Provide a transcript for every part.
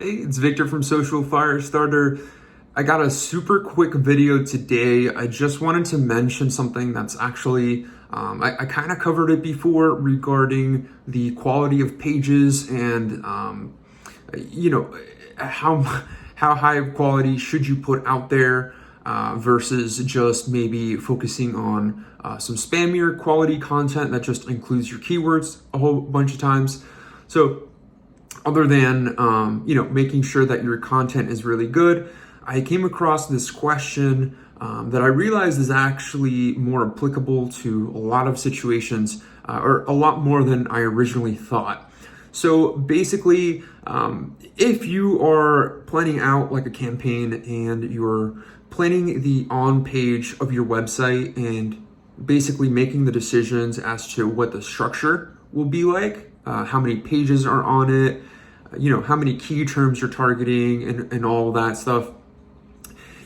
Hey, it's Victor from Social Firestarter. I got a super quick video today. I just wanted to mention something that's actually, I kind of covered it before regarding the quality of pages and, how high of quality should you put out there versus just maybe focusing on some spammier quality content that just includes your keywords a whole bunch of times. So other than making sure that your content is really good, I came across this question that I realized is actually more applicable to a lot of situations, or a lot more than I originally thought. So basically, if you are planning out like a campaign and you're planning the on page of your website and basically making the decisions as to what the structure will be like, how many pages are on it, how many key terms you're targeting and all that stuff,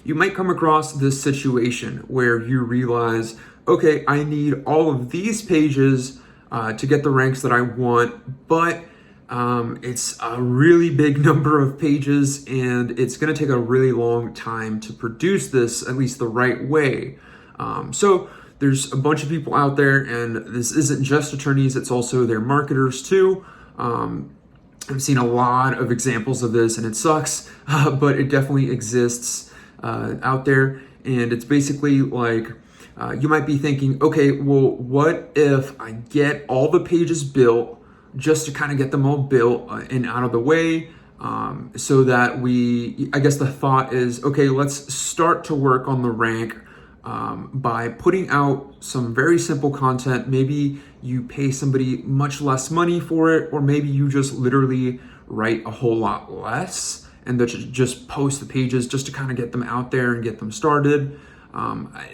you might come across this situation where you realize, okay, I need all of these pages to get the ranks that I want, but it's a really big number of pages and it's going to take a really long time to produce this, at least the right way. So there's a bunch of people out there, and this isn't just attorneys, it's also their marketers too. I've seen a lot of examples of this and it sucks, but it definitely exists out there. And it's basically like, you might be thinking, okay, well, what if I get all the pages built just to kind of get them all built and out of the way, so that I guess the thought is, okay, let's start to work on the rank by putting out some very simple content. Maybe you pay somebody much less money for it, or maybe you just literally write a whole lot less and just post the pages just to kind of get them out there and get them started.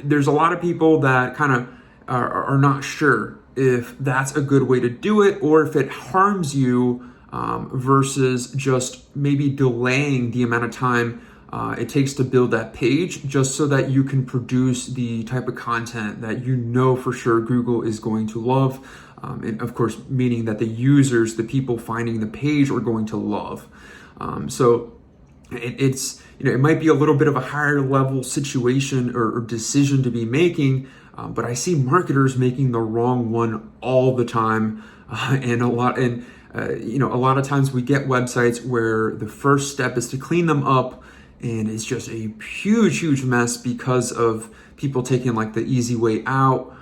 There's a lot of people that kind of are not sure if that's a good way to do it, or if it harms you versus just maybe delaying the amount of time it takes to build that page, just so that you can produce the type of content that you know for sure Google is going to love. And of course, meaning that the users, the people finding the page, are going to love. So it's it might be a little bit of a higher level situation or decision to be making, but I see marketers making the wrong one all the time, and a lot of times we get websites where the first step is to clean them up, and it's just a huge mess because of people taking like the easy way out.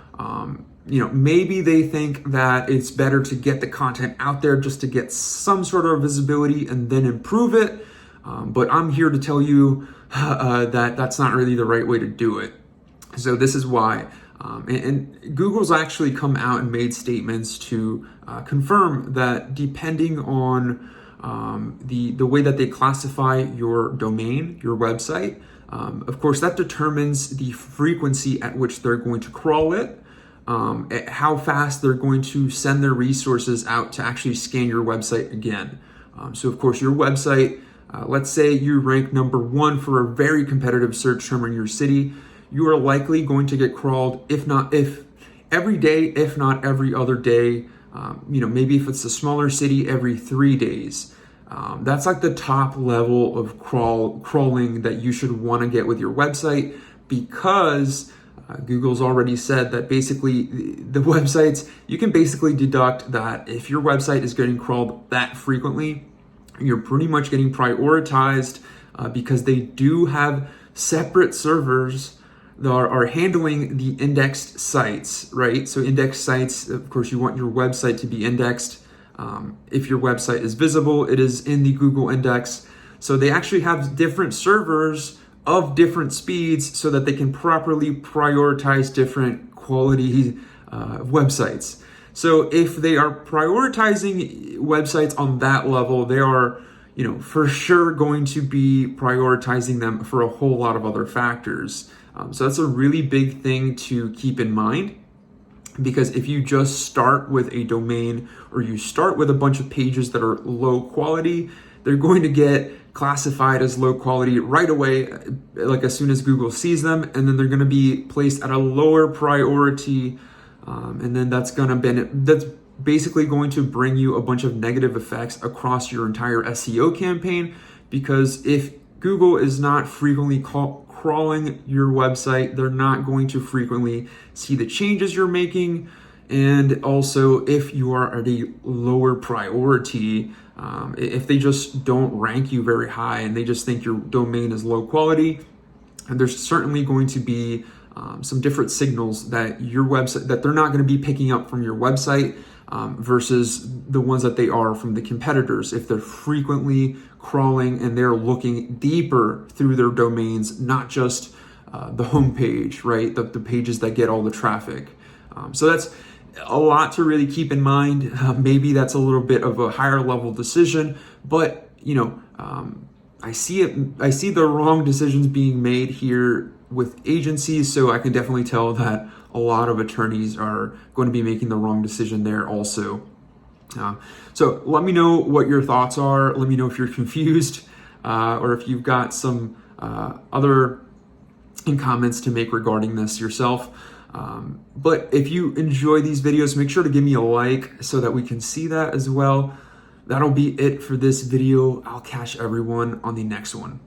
Maybe they think that it's better to get the content out there just to get some sort of visibility and then improve it. But I'm here to tell you that that's not really the right way to do it. So this is why. And Google's actually come out and made statements to confirm that depending on the way that they classify your domain, your website, of course, that determines the frequency at which they're going to crawl it, how fast they're going to send their resources out to actually scan your website again. So of course, your website, let's say you rank number 1 for a very competitive search term in your city, you are likely going to get crawled, if every day, if not every other day. Maybe if it's a smaller city, every 3 days. That's like the top level of crawling that you should want to get with your website, because Google's already said that basically the websites, you can basically deduct that if your website is getting crawled that frequently, you're pretty much getting prioritized, because they do have separate servers that are handling the indexed sites, right? So indexed sites, of course, you want your website to be indexed. If your website is visible, it is in the Google index. So they actually have different servers of different speeds so that they can properly prioritize different quality websites. So if they are prioritizing websites on that level, they are, for sure going to be prioritizing them for a whole lot of other factors. So that's a really big thing to keep in mind, because if you just start with a domain, or you start with a bunch of pages that are low quality, they're going to get classified as low quality right away, like as soon as Google sees them, and then they're going to be placed at a lower priority, and then that's basically going to bring you a bunch of negative effects across your entire SEO campaign, because if Google is not frequently crawling your website, they're not going to frequently see the changes you're making. And also, if you are at a lower priority, if they just don't rank you very high and they just think your domain is low quality, and there's certainly going to be some different signals that your website, that they're not going to be picking up from your website versus the ones that they are from the competitors. If they're frequently crawling and they're looking deeper through their domains, not just the homepage, right? The pages that get all the traffic. So that's a lot to really keep in mind. Maybe that's a little bit of a higher level decision, but I see the wrong decisions being made here with agencies, so I can definitely tell that a lot of attorneys are going to be making the wrong decision there also. So let me know what your thoughts are. Let me know if you're confused or if you've got some other comments to make regarding this yourself. But if you enjoy these videos, make sure to give me a like so that we can see that as well. That'll be it for this video. I'll catch everyone on the next one.